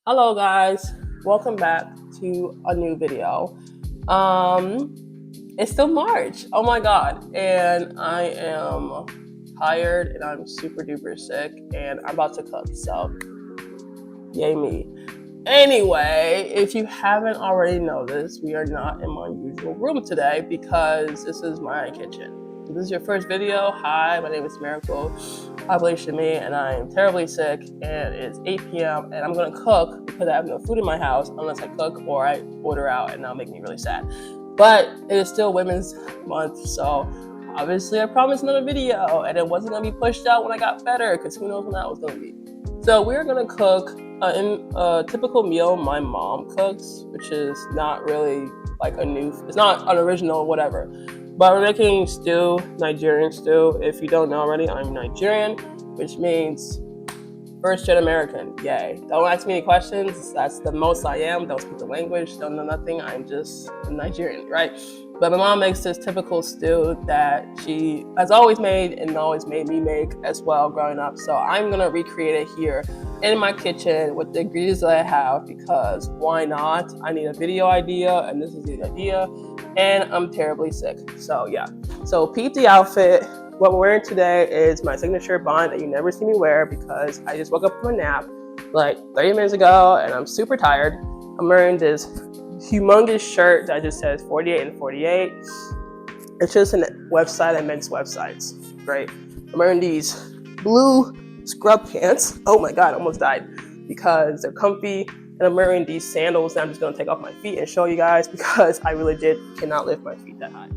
Hello guys, welcome back to a new video. It's still March, oh my god, and I am tired and I'm super duper sick and I'm about to cook, so yay me. Anyway, if you haven't already noticed, we are not in my usual room today because this is my kitchen. If this is your first video, hi, my name is Miracle, population me, and I am terribly sick, and it's 8 p.m. and I'm gonna cook because I have no food in my house unless I cook or I order out, and that'll make me really sad. But it is still Women's Month, so obviously I promised another video, and it wasn't gonna be pushed out when I got better because who knows when that was gonna be. So we're gonna cook in a typical meal my mom cooks, which is not really like it's not an original whatever. But we're making stew, Nigerian stew. If you don't know already, I'm Nigerian, which means first gen American. Yay. Don't ask me any questions. That's the most I am. Don't speak the language. Don't know nothing. I'm just Nigerian, right? But my mom makes this typical stew that she has always made and always made me make as well growing up. So I'm going to recreate it here in my kitchen with the ingredients that I have because why not? I need a video idea and this is the idea and I'm terribly sick. So yeah. So peep the outfit. What we're wearing today is my signature bond that you never see me wear because I just woke up from a nap like 30 minutes ago and I'm super tired. I'm wearing this humongous shirt that just says 48 and 48. It's just a website that makes websites. Great. I'm wearing these blue scrub pants. Oh my God, I almost died because they're comfy. And I'm wearing these sandals that I'm just gonna take off my feet and show you guys because I really legit cannot lift my feet that high.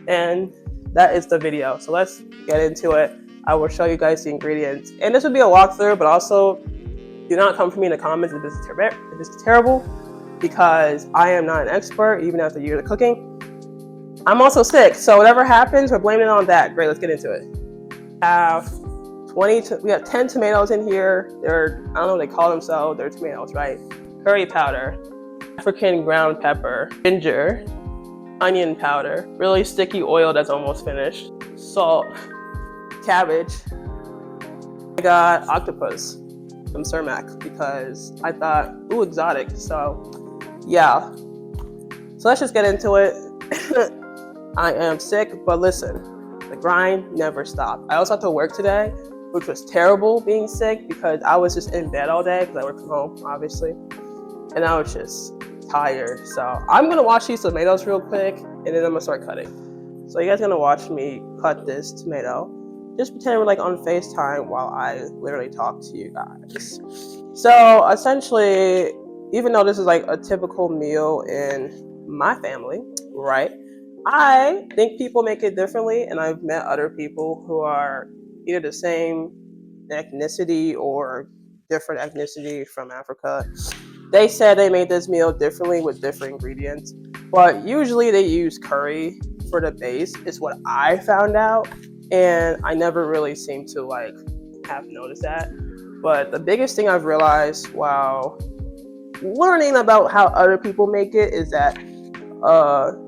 And that is the video. So let's get into it. I will show you guys the ingredients. And this would be a walkthrough, but also do not come for me in the comments if this is terrible because I am not an expert, even after years of cooking. I'm also sick, so whatever happens, we're blaming it on that. Great, let's get into it. We have 10 tomatoes in here. I don't know what they call themselves. They're tomatoes, right? Curry powder, African ground pepper, ginger, onion powder, really sticky oil that's almost finished, salt, cabbage. I got octopus from Cermak because I thought, ooh, exotic. So yeah. So let's just get into it. I am sick, but listen, the grind never stopped. I also had to work today, which was terrible being sick because I was just in bed all day because I work from home, obviously. And I was just tired. So I'm gonna wash these tomatoes real quick and then I'm gonna start cutting. So you guys are gonna watch me cut this tomato. Just pretend we're like on FaceTime while I literally talk to you guys. So essentially, even though this is like a typical meal in my family, right? I think people make it differently, and I've met other people who are either the same ethnicity or different ethnicity from Africa. They said they made this meal differently with different ingredients, but usually they use curry for the base, is what I found out, and I never really seem to like have noticed that. But the biggest thing I've realized while learning about how other people make it is that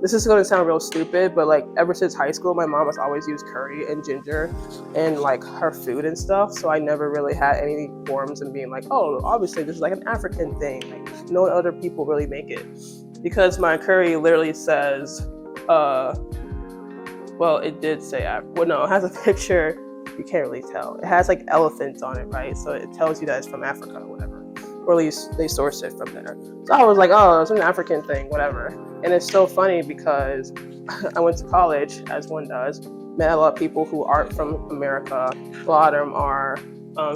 this is going to sound real stupid, but like ever since high school, my mom has always used curry and ginger in like her food and stuff. So I never really had any forms in being like, oh, obviously this is like an African thing. Like no other people really make it because my curry literally says, well, it did say, well, no, it has a picture. You can't really tell. It has like elephants on it, right? So it tells you that it's from Africa or whatever, or at least they source it from there. So I was like, oh, it's an African thing, whatever. And it's so funny because I went to college, as one does, met a lot of people who aren't from America. A lot of them are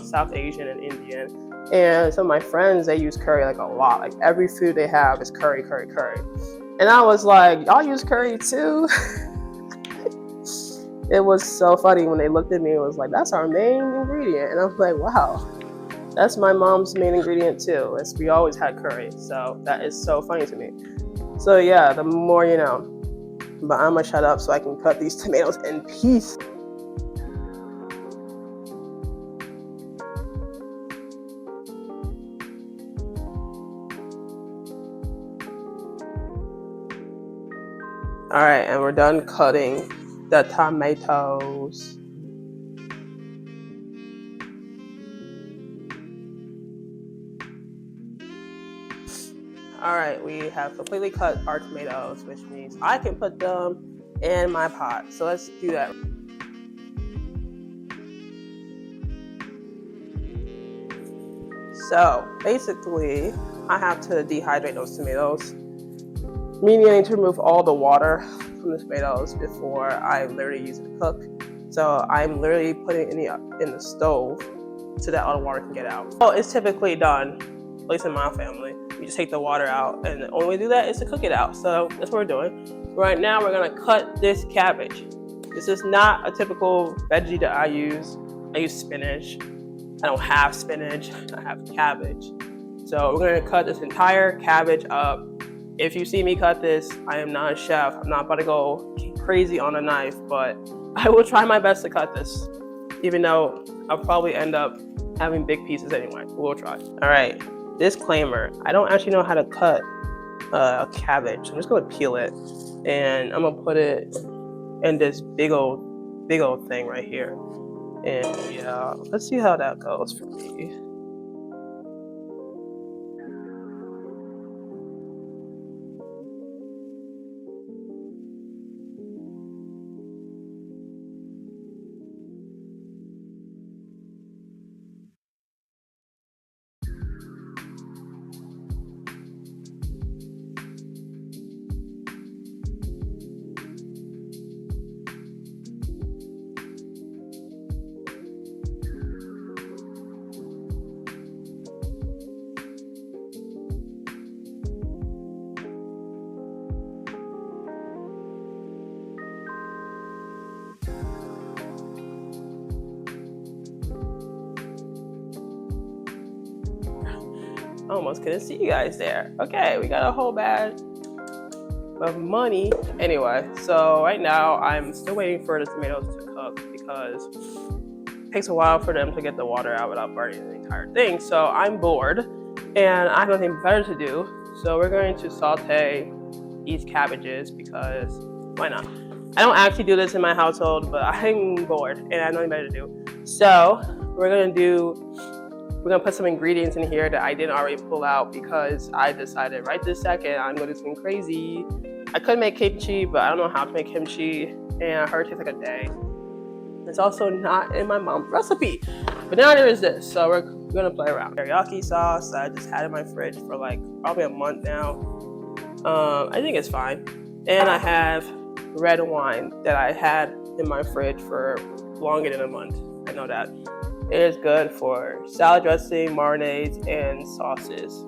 South Asian and Indian. And some of my friends, they use curry like a lot. Like every food they have is curry, curry, curry. And I was like, y'all use curry too? It was so funny when they looked at me and was like, that's our main ingredient. And I was like, wow, that's my mom's main ingredient too. We always had curry. So that is so funny to me. So yeah, the more you know. But I'm gonna shut up so I can cut these tomatoes in peace. All right, and we're done cutting the tomatoes. All right, we have completely cut our tomatoes, which means I can put them in my pot. So let's do that. So basically, I have to dehydrate those tomatoes, meaning I need to remove all the water from the tomatoes before I literally use it to cook. So I'm literally putting it in the stove so that all the water can get out. Well, it's typically done, at least in my family. You just take the water out, and the only way to do that is to cook it out. So that's what we're doing. Right now, we're gonna cut this cabbage. This is not a typical veggie that I use. I use spinach. I don't have spinach, I have cabbage. So we're gonna cut this entire cabbage up. If you see me cut this, I am not a chef. I'm not about to go crazy on a knife, but I will try my best to cut this, even though I'll probably end up having big pieces anyway. We'll try. All right, disclaimer, I don't actually know how to cut a cabbage. I'm just gonna peel it, and I'm gonna put it in this big old thing right here. And yeah, let's see how that goes for me. I almost couldn't see you guys there. Okay, we got a whole bag of money. Anyway, so right now I'm still waiting for the tomatoes to cook because it takes a while for them to get the water out without burning the entire thing. So I'm bored and I have nothing better to do. So we're going to saute these cabbages because why not? I don't actually do this in my household, but I'm bored and I have nothing better to do. So we're gonna put some ingredients in here that I didn't already pull out because I decided right this second I'm gonna do something crazy. I could make kimchi, but I don't know how to make kimchi, and I heard it takes like a day. It's also not in my mom's recipe, but now there is this, so we're gonna play around. Teriyaki sauce that I just had in my fridge for like probably a month now. I think it's fine. And I have red wine that I had in my fridge for longer than a month. I know that. It is good for salad dressing, marinades, and sauces.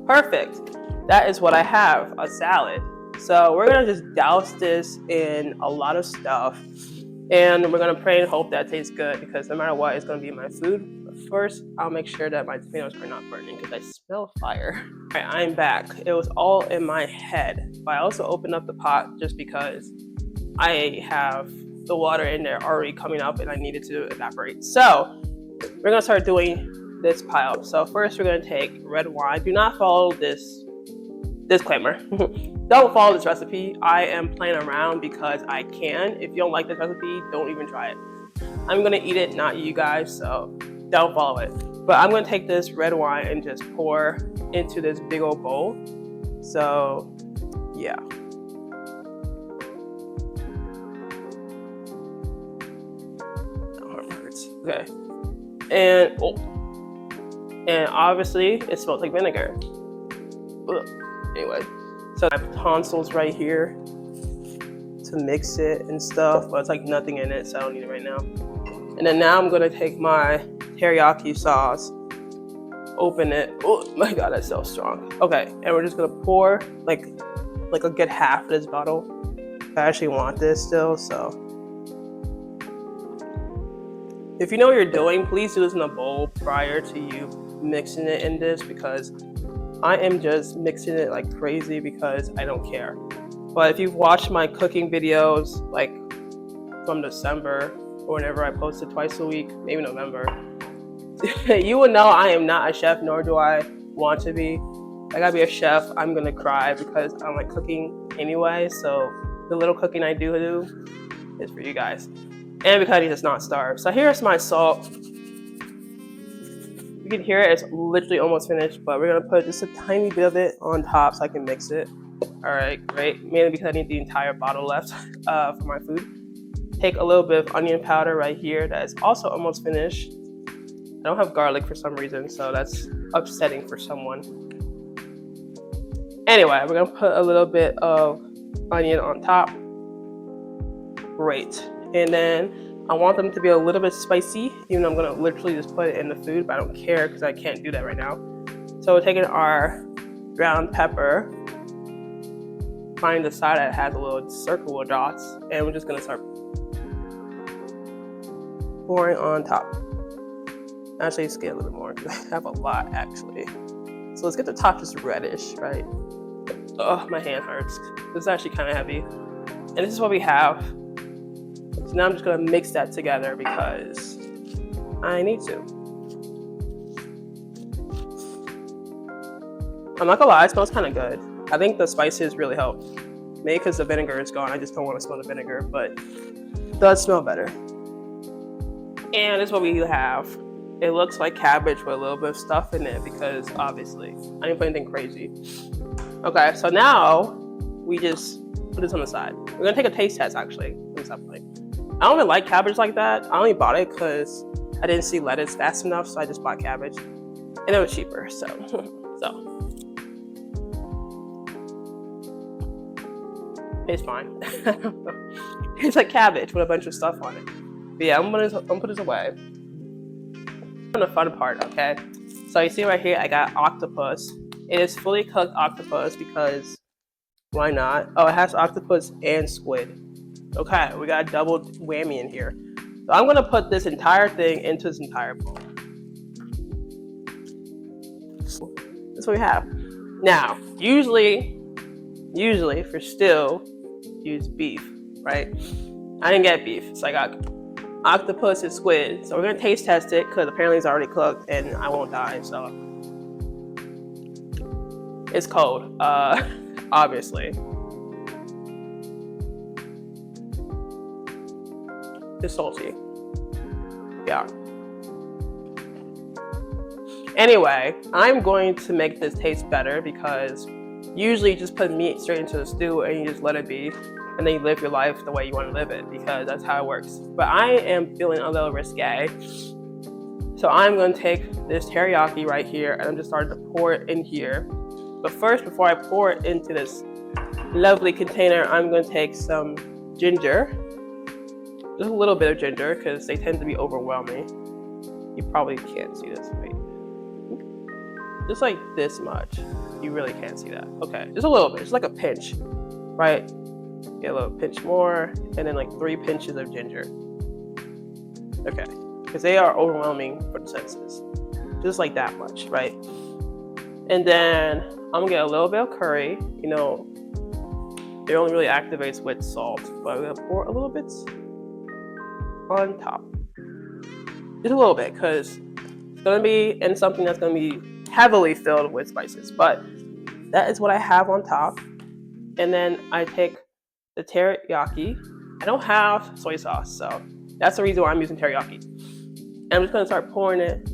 Perfect. That is what I have, a salad. So we're gonna just douse this in a lot of stuff, and we're gonna pray and hope that it tastes good because no matter what, it's gonna be my food. But first, I'll make sure that my tomatoes are not burning because I smell fire. All right, I'm back. It was all in my head, but I also opened up the pot just because I have the water in there already coming up and I needed to evaporate. So we're gonna start doing this pile. So first we're gonna take red wine. Do not follow this disclaimer. Don't follow this recipe. I am playing around because I can. If you don't like this recipe, don't even try it. I'm gonna eat it, not you guys, so don't follow it. But I'm gonna take this red wine and just pour into this big old bowl. So yeah. Okay, and obviously it smells like vinegar. Ugh. Anyway, so I have tonsils right here to mix it and stuff, but it's like nothing in it, so I don't need it right now. And then now I'm gonna take my teriyaki sauce, open it. Oh my god, that's so strong. Okay, and we're just gonna pour like a good half of this bottle. I actually want this still, so. If you know what you're doing, please do this in a bowl prior to you mixing it in this because I am just mixing it like crazy because I don't care. But if you've watched my cooking videos like from December or whenever I posted twice a week, maybe November, you will know I am not a chef, nor do I want to be. I gotta be a chef, I'm gonna cry because I don't like cooking anyway. So the little cooking I do is for you guys. And because he does not starve. So here's my salt. You can hear it, it's literally almost finished, but we're gonna put just a tiny bit of it on top so I can mix it. All right, great. Mainly because I need the entire bottle left for my food. Take a little bit of onion powder right here that is also almost finished. I don't have garlic for some reason, so that's upsetting for someone. Anyway, we're gonna put a little bit of onion on top. Great. And then I want them to be a little bit spicy, even though I'm gonna literally just put it in the food, but I don't care because I can't do that right now. So we're taking our ground pepper, find the side that has a little circle with dots, and we're just gonna start pouring on top. Actually, let's get a little more because I have a lot actually. So let's get the top just reddish, right? Oh, my hand hurts. This is actually kind of heavy. And this is what we have. So now I'm just gonna mix that together because I need to. I'm not gonna lie, it smells kind of good. I think the spices really help. Maybe because the vinegar is gone, I just don't want to smell the vinegar, but it does smell better. And this is what we have. It looks like cabbage with a little bit of stuff in it because obviously I didn't put anything crazy. Okay, so now we just put this on the side. We're gonna take a taste test actually. I don't even like cabbage like that. I only bought it because I didn't see lettuce fast enough, so I just bought cabbage. And it was cheaper, so. It's fine. It's like cabbage with a bunch of stuff on it. But yeah, I'm gonna put this away. The fun part, okay? So you see right here, I got octopus. It is fully cooked octopus because why not? Oh, it has octopus and squid. Okay, we got a double whammy in here. So I'm gonna put this entire thing into this entire bowl. That's what we have. Now, usually for still, use beef, right? I didn't get beef, so I got octopus and squid. So we're gonna taste test it because apparently it's already cooked and I won't die, so. It's cold, obviously. It's salty. Yeah. Anyway, I'm going to make this taste better because usually you just put meat straight into the stew and you just let it be, and then you live your life the way you want to live it because that's how it works. But I am feeling a little risque. So I'm going to take this teriyaki right here and I'm just starting to pour it in here. But first, before I pour it into this lovely container, I'm going to take some ginger. Just a little bit of ginger because they tend to be overwhelming. You probably can't see this. Wait. Just like this much. You really can't see that. Okay, just a little bit. Just like a pinch, right? Get a little pinch more, and then like 3 pinches of ginger. Okay, because they are overwhelming for the senses. Just like that much, right? And then I'm gonna get a little bit of curry. You know, it only really activates with salt, but I'm gonna pour a little bit on top. Just a little bit, because it's gonna be in something that's gonna be heavily filled with spices, but that is what I have on top. And then I take the teriyaki. I don't have soy sauce, so that's the reason why I'm using teriyaki. And I'm just gonna start pouring it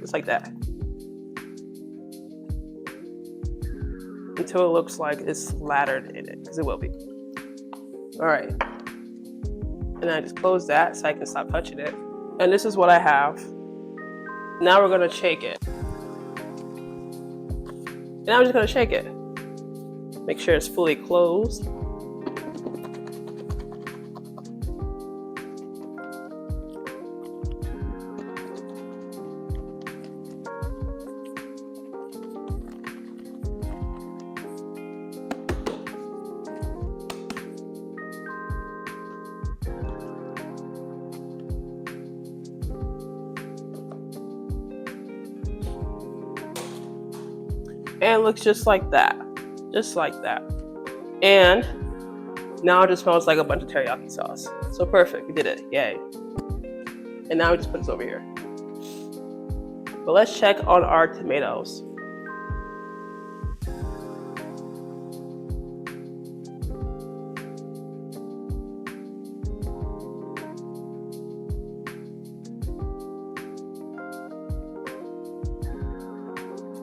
just like that until it looks like it's lattered in it, because it will be. All right. And then I just close that so I can stop touching it. And this is what I have. Now we're gonna shake it. And I'm just gonna shake it. Make sure it's fully closed. And it looks just like that. Just like that. And now it just smells like a bunch of teriyaki sauce. So perfect, we did it, yay. And now we just put this over here. But let's check on our tomatoes.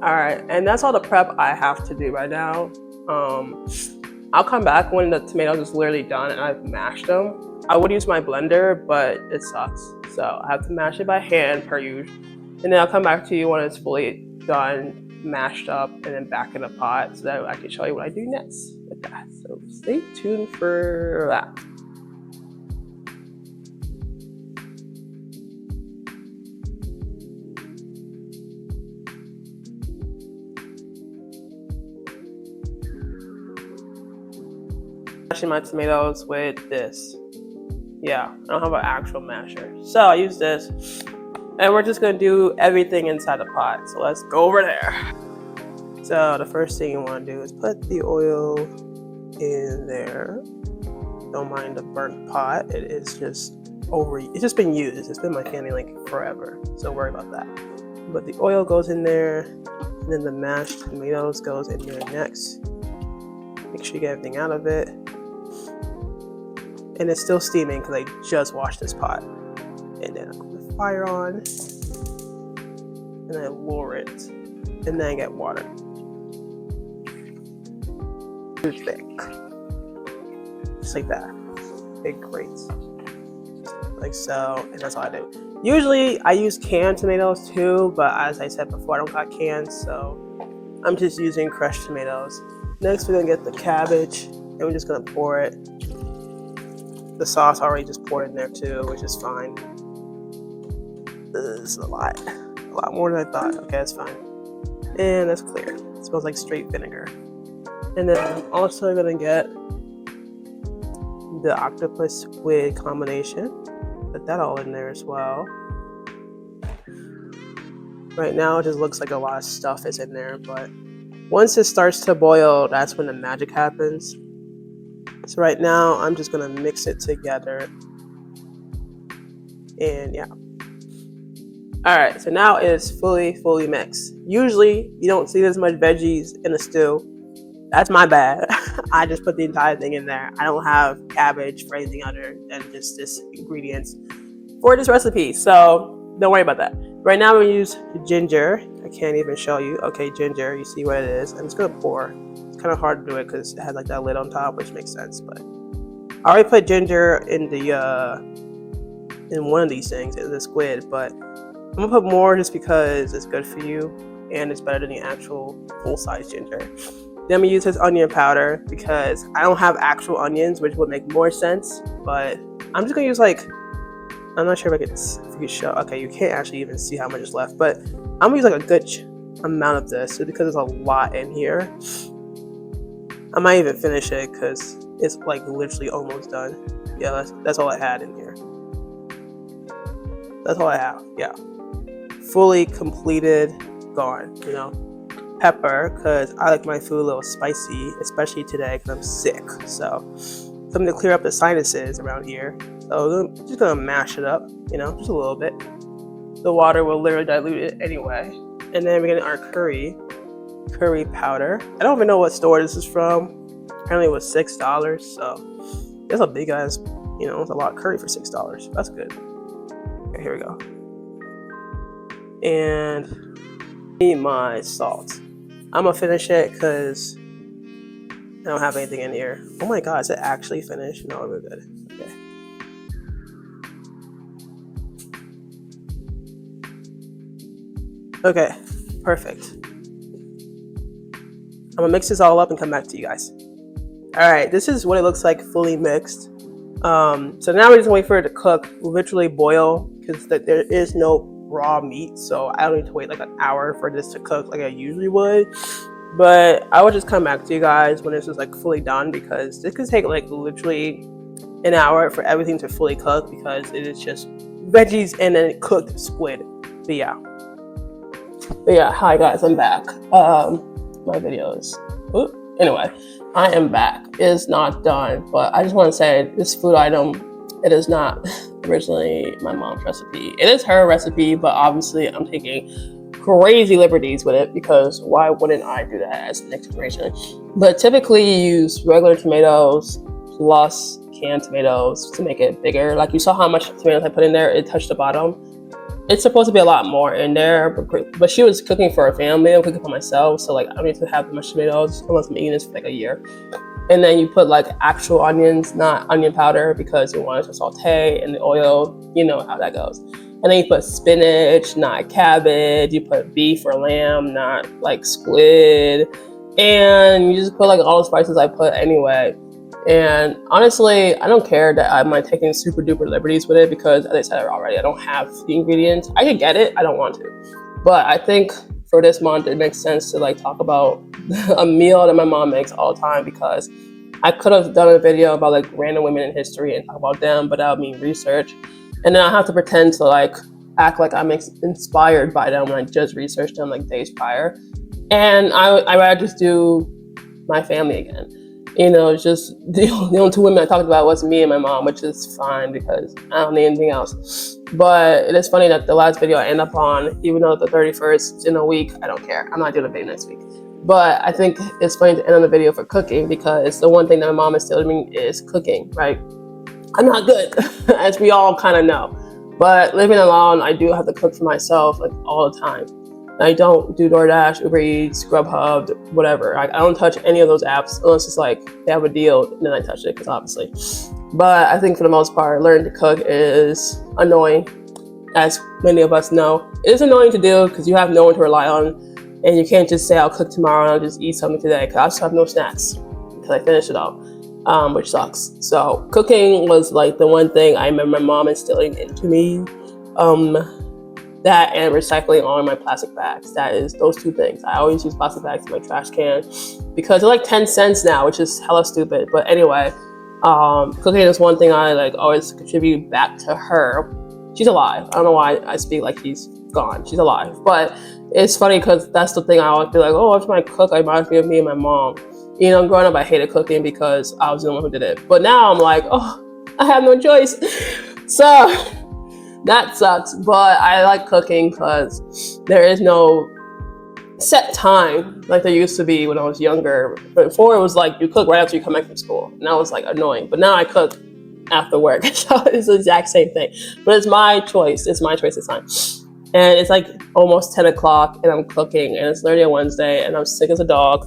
All right, and that's all the prep I have to do right now. I'll come back when the tomatoes is literally done and I've mashed them. I would use my blender, but it sucks. So I have to mash it by hand per usual. And then I'll come back to you when it's fully done, mashed up, and then back in the pot so that I can show you what I do next with that. So stay tuned for that. Mashing my tomatoes with this. Yeah, I don't have an actual masher. So I use this. And we're just gonna do everything inside the pot. So let's go over there. So the first thing you wanna do is put the oil in there. Don't mind the burnt pot. It is just it's just been used. It's been my family like forever. So don't worry about that. But the oil goes in there, and then the mashed tomatoes goes in there next. Make sure you get everything out of it. And it's still steaming because I just washed this pot. And then I put the fire on, and I lower it, and then I get water. Too thick, just like that. Big grates, like so, and that's all I do. Usually I use canned tomatoes too, but as I said before, I don't got cans, so I'm just using crushed tomatoes. Next, we're gonna get the cabbage, and we're just gonna pour it. The sauce already just poured in there too, which is fine. This is a lot more than I thought. Okay, that's fine. And that's clear. It smells like straight vinegar. And then I'm also gonna get the octopus squid combination. Put that all in there as well. Right now it just looks like a lot of stuff is in there, but once it starts to boil, that's when the magic happens. So right now I'm just gonna mix it together. And yeah. All right, so now it's fully mixed. Usually you don't see this much veggies in a stew. That's my bad. I just put the entire thing in there. I don't have cabbage for anything other than just this ingredients for this recipe. So don't worry about that. Right now I'm gonna use ginger. I can't even show you. Okay, ginger, you see what it is. I'm just gonna pour. It's kind of hard to do it because it has like that lid on top, which makes sense, but I already put ginger in in one of these things, in the squid, but I'm gonna put more just because it's good for you and it's better than the actual full-size ginger. Then I'm gonna use this onion powder because I don't have actual onions, which would make more sense, but I'm just gonna use like, I'm not sure if I can show. Okay, you can't actually even see how much is left, but I'm gonna use like a good amount of this because there's a lot in here. I might even finish it because it's like literally almost done. Yeah, that's all I had in here. That's all I have, yeah. Fully completed, gone, you know. Pepper, because I like my food a little spicy, especially today because I'm sick. So something to clear up the sinuses around here. So I'm just gonna mash it up, you know, just a little bit. The water will literally dilute it anyway. And then we're getting our curry powder. I don't even know what store this is from. Apparently it was $6, so that's a big ass, you know, it's a lot of curry for $6. That's good. Okay, here we go. And my salt. I'm gonna finish it because I don't have anything in here. Oh my god, is it actually finished? No, we're good. Okay, perfect. I'm gonna mix this all up and come back to you guys. All right, this is what it looks like fully mixed. So now we're just waiting for it to cook, literally boil, because there is no raw meat, so I don't need to wait like an hour for this to cook like I usually would. But I would just come back to you guys when this is like fully done, because this could take like literally an hour for everything to fully cook because it is just veggies and then cooked squid. But yeah, hi guys, I'm back. My videos. Anyway, I am back. It's not done, but I just want to say this food item, it is not originally my mom's recipe. It is her recipe, but obviously I'm taking crazy liberties with it because why wouldn't I do that as next generation? But typically you use regular tomatoes plus canned tomatoes to make it bigger. Like you saw how much tomatoes I put in there, it touched the bottom. it's supposed to be a lot more in there, but she was cooking for her family. I'm cooking for myself, so like I don't need to have much tomatoes unless I'm eating this for like a year. And then you put like actual onions, not onion powder, because you want it to saute in the oil. You know how that goes. And then you put spinach, not cabbage. You put beef or lamb, not like squid. And you just put like all the spices I put anyway. And honestly, I don't care that I'm like taking super duper liberties with it, because as I said already, I don't have the ingredients. I could get it, I don't want to. But I think for this month, it makes sense to like talk about a meal that my mom makes all the time, because I could have done a video about like random women in history and talk about them, but that would mean research. And then I have to pretend to like act like I'm inspired by them when I just researched them like days prior. And I rather just do my family again. You know, it's just the only two women I talked about was me and my mom, which is fine because I don't need anything else. But it is funny that the last video I end up on, even though the 31st is in a week, I don't care. I'm not doing a video next week. But I think it's funny to end on the video for cooking, because the one thing that my mom is telling me is cooking, right? I'm not good, as we all kind of know. But living alone, I do have to cook for myself like all the time. I don't do DoorDash, Uber Eats, Grubhub, whatever. I don't touch any of those apps unless it's like they have a deal, and then I touch it, because obviously. But I think for the most part, learning to cook is annoying, as many of us know. It is annoying to do because you have no one to rely on, and you can't just say I'll cook tomorrow and I'll just eat something today, because I just have no snacks because I finished it all, which sucks. So cooking was like the one thing I remember my mom instilling into me. That and recycling all of my plastic bags. That is those two things. I always use plastic bags in my trash can because they're like 10 cents now, which is hella stupid. But anyway, cooking is one thing I like always contribute back to her. She's alive. I don't know why I speak like she's gone. She's alive. But it's funny because that's the thing I always be like, oh, if I cook, I reminds me of me and my mom. You know, growing up, I hated cooking because I was the one who did it. But now I'm like, oh, I have no choice. So that sucks, but I like cooking because there is no set time like there used to be when I was younger. But before it was like you cook right after you come back from school, and that was like annoying. But now I cook after work, so it's the exact same thing. But it's my choice. It's my choice this time. And it's like almost 10 o'clock, and I'm cooking, and it's literally a Wednesday, and I'm sick as a dog.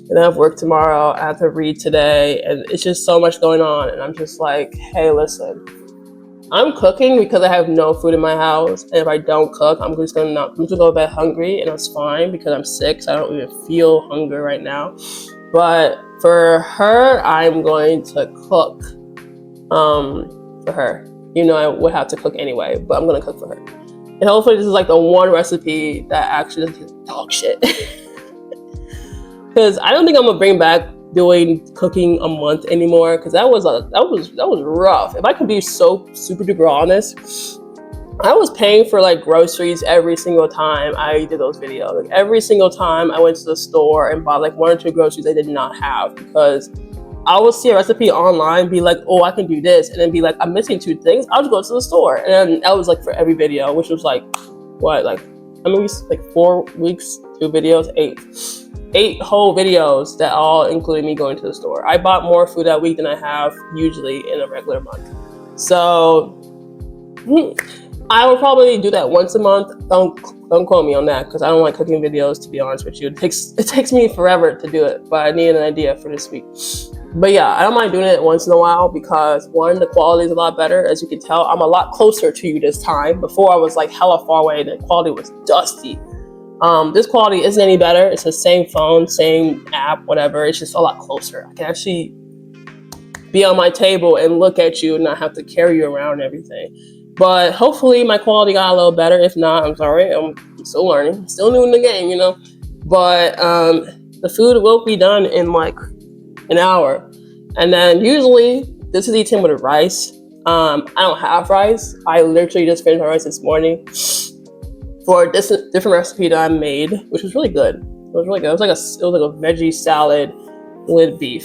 And I have work tomorrow. I have to read today, and it's just so much going on. And I'm just like, hey, listen. I'm cooking because I have no food in my house, and if I don't cook, I'm just gonna go to bed hungry, and that's fine because I'm sick, so I don't even feel hunger right now. But for her, I'm going to cook for her. You know, I would have to cook anyway, but I'm gonna cook for her. And hopefully this is like the one recipe that actually doesn't dog shit. Because I don't think I'm gonna bring back doing cooking a month anymore, because that was rough. If I could be so super duper honest, I was paying for like groceries every single time I did those videos. Like every single time I went to the store and bought like 1 or 2 groceries I did not have, because I would see a recipe online, be like, oh, I can do this, and then be like, I'm missing 2 things. I'll just go to the store. And then that was like for every video, which was like what, like I mean, like 4 weeks, 2 videos, 8 whole videos that all included me going to the store. I bought more food that week than I have usually in a regular month. So I would probably do that once a month. Don't quote me on that, because I don't like cooking videos, to be honest with you. It takes me forever to do it, but I need an idea for this week. But yeah, I don't mind doing it once in a while because, one, the quality is a lot better. As you can tell, I'm a lot closer to you this time. Before I was like hella far away and the quality was dusty. This quality isn't any better. It's the same phone, same app, whatever. It's just a lot closer. I can actually be on my table and look at you and not have to carry you around and everything. But hopefully my quality got a little better. If not, I'm sorry. I'm still learning. Still new in the game, you know. But the food will be done in like an hour. And then usually this is eaten with rice. I don't have rice. I literally just finished my rice this morning for a different recipe that I made, which was really good. It was really good. It was like a veggie salad with beef.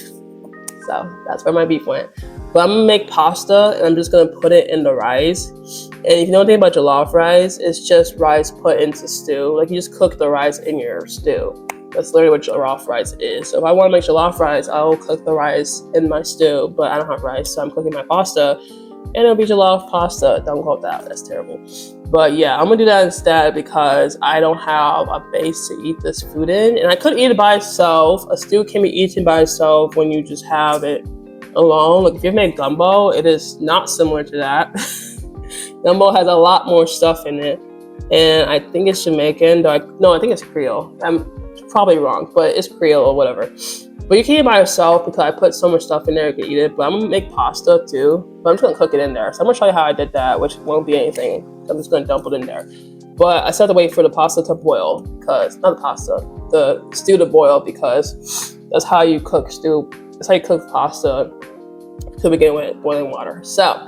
So that's where my beef went. But I'm gonna make pasta, and I'm just gonna put it in the rice. And if you know anything about jollof rice, it's just rice put into stew. Like you just cook the rice in your stew. That's literally what jollof rice is. So if I want to make jollof rice, I'll cook the rice in my stew. But I don't have rice, so I'm cooking my pasta. And it'll be jollof pasta. Don't go with that. That's terrible. But yeah, I'm gonna do that instead because I don't have a base to eat this food in. And I could eat it by itself. A stew can be eaten by itself when you just have it alone. Like if you've made gumbo, it is not similar to that. Gumbo has a lot more stuff in it. And I think it's Jamaican. I think it's Creole. I'm probably wrong, but it's Creole or whatever. But you can eat it by yourself because I put so much stuff in there you can eat it. But I'm gonna make pasta too. But I'm just gonna cook it in there. So I'm gonna show you how I did that, which won't be anything. I'm just gonna dump it in there. But I still have to wait for the pasta to boil because the stew to boil because that's how you cook stew. That's how you cook pasta to begin with boiling water. So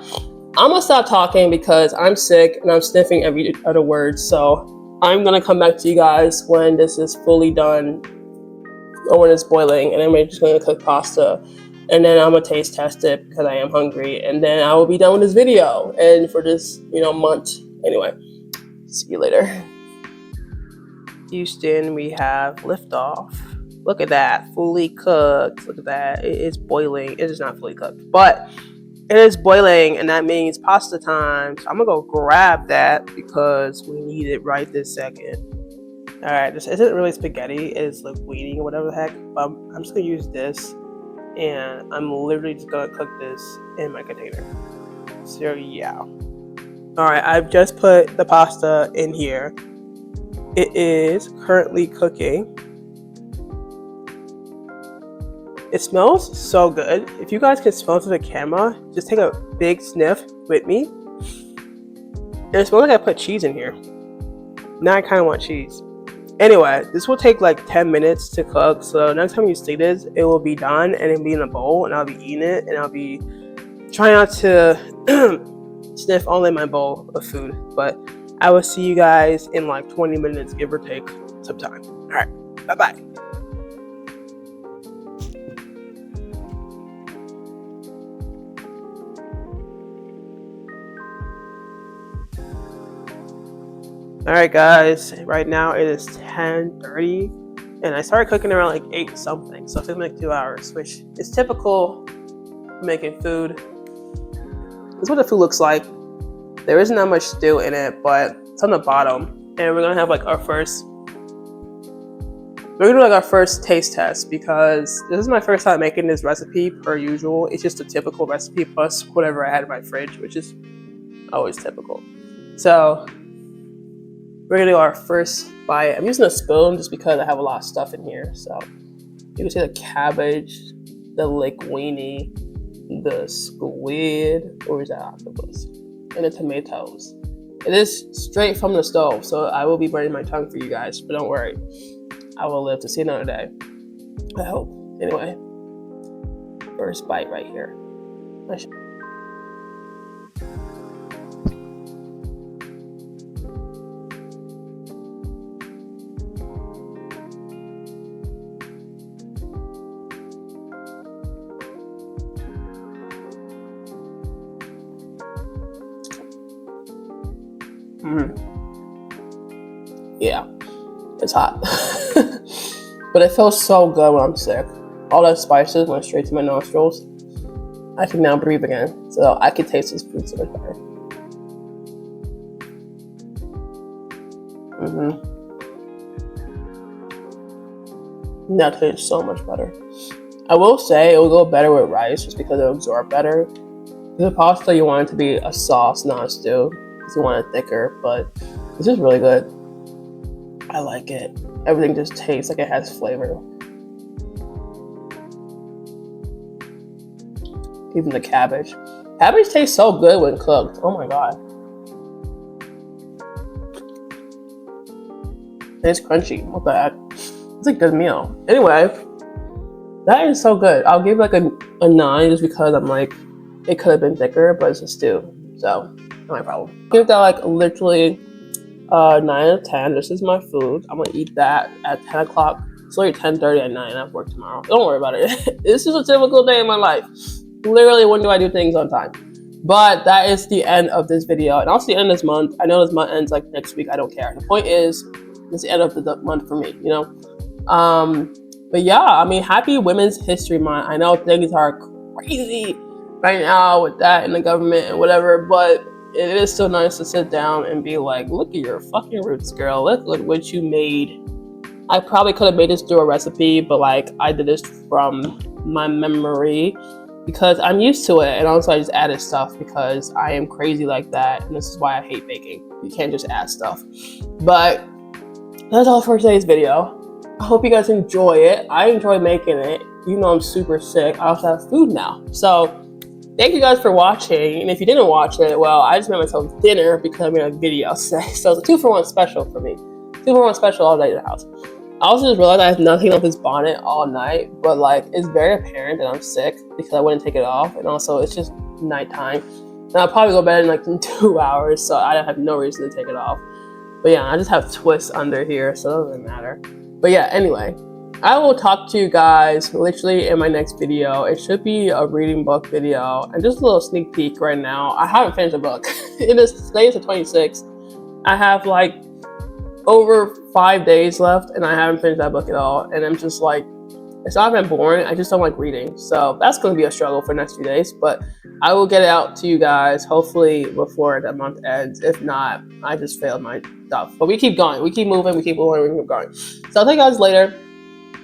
I'm gonna stop talking because I'm sick and I'm sniffing every other word. So I'm gonna come back to you guys when this is fully done or when it's boiling, and then we're just gonna cook pasta, and then I'm gonna taste test it because I am hungry, and then I will be done with this video and for this month. Anyway, see you later. Houston, we have liftoff. Look at that, fully cooked. Look at that, it is boiling. It is not fully cooked, but it is boiling, and that means pasta time. So I'm gonna go grab that because we need it right this second. All right, this isn't really spaghetti. It's like weenie or whatever the heck. But I'm just gonna use this, and I'm literally just gonna cook this in my container. So yeah. All right, I've just put the pasta in here. It is currently cooking. It smells so good. If you guys can smell to the camera, just take a big sniff with me. And it smells like I put cheese in here. Now I kind of want cheese. Anyway, this will take like 10 minutes to cook. So next time you see this, it will be done and it'll be in a bowl, and I'll be eating it, and I'll be trying not to sniff all in my bowl of food. But I will see you guys in like 20 minutes, give or take some time. All right, bye-bye. All right, guys, right now it is 10:30, and I started cooking around like 8 something, so it took me like 2 hours, which is typical for making food. This is what the food looks like. There isn't that much stew in it, but it's on the bottom, and we're gonna have like our first taste test because this is my first time making this recipe per usual. It's just a typical recipe plus whatever I had in my fridge, which is always typical. So we're gonna do our first bite. I'm using a spoon just because I have a lot of stuff in here. So you can see the cabbage, the linguine, the squid, or is that octopus? And the tomatoes. It is straight from the stove, so I will be burning my tongue for you guys, but don't worry. I will live to see another day. I hope. Anyway, first bite right here. Yeah, it's hot. But it feels so good when I'm sick. All those spices went straight to my nostrils. I can now breathe again, so I can taste this food so much better. That tastes so much better. I will say it will go better with rice just because it'll absorb better. The pasta, you want it to be a sauce, not a stew, because you want it thicker, but this is really good. I like it. Everything just tastes like it has flavor. Even the cabbage. Cabbage tastes so good when cooked. Oh my god. It's crunchy. What the heck? It's a good meal. Anyway, that is so good. I'll give like a 9 just because I'm like, it could have been thicker, but it's a stew. So, not my problem. Give that like literally 9 out of 10. This is my food. I'm gonna eat that at 10 o'clock. It's like 10:30 at night and I have work tomorrow. Don't worry about it. This is a typical day in my life. Literally, when do I do things on time? But that is the end of this video. And also the end of this month. I know this month ends like next week. I don't care. The point is, it's the end of the month for me, you know? But yeah, I mean, happy Women's History Month. I know things are crazy right now with that and the government and whatever, but it is still nice to sit down and be like, look at your fucking roots, girl. Look what you made. I probably could have made this through a recipe, but like I did this from my memory because I'm used to it, and also I just added stuff because I am crazy like that, and this is why I hate baking. You can't just add stuff. But that's all for today's video. I hope you guys enjoy it. I enjoy making it. You know I'm super sick. I also have food now. So thank you guys for watching. And if you didn't watch it, well, I just made myself dinner because I made a video today. So it's a 2-for-1 special for me. 2-for-1 special all night in the house. I also just realized I have nothing off this bonnet all night, but like it's very apparent that I'm sick because I wouldn't take it off, and also it's just nighttime. And I'll probably go to bed in like 2 hours, so I have no reason to take it off. But yeah, I just have twists under here, so it doesn't matter. But yeah, anyway, I will talk to you guys literally in my next video. It should be a reading book video, and just a little sneak peek right now. I haven't finished the book. Today is the 26th. I have like over 5 days left, and I haven't finished that book at all. And I'm just like, it's not been boring. I just don't like reading, so that's going to be a struggle for the next few days. But I will get it out to you guys hopefully before the month ends. If not, I just failed my stuff. But we keep going. We keep moving. We keep going. We keep going. So I'll see you guys later.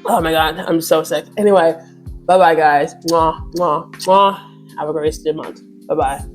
Oh my god, I'm so sick. Anyway, bye bye guys. Mwah, mwah, mwah. Have a great month. Bye bye.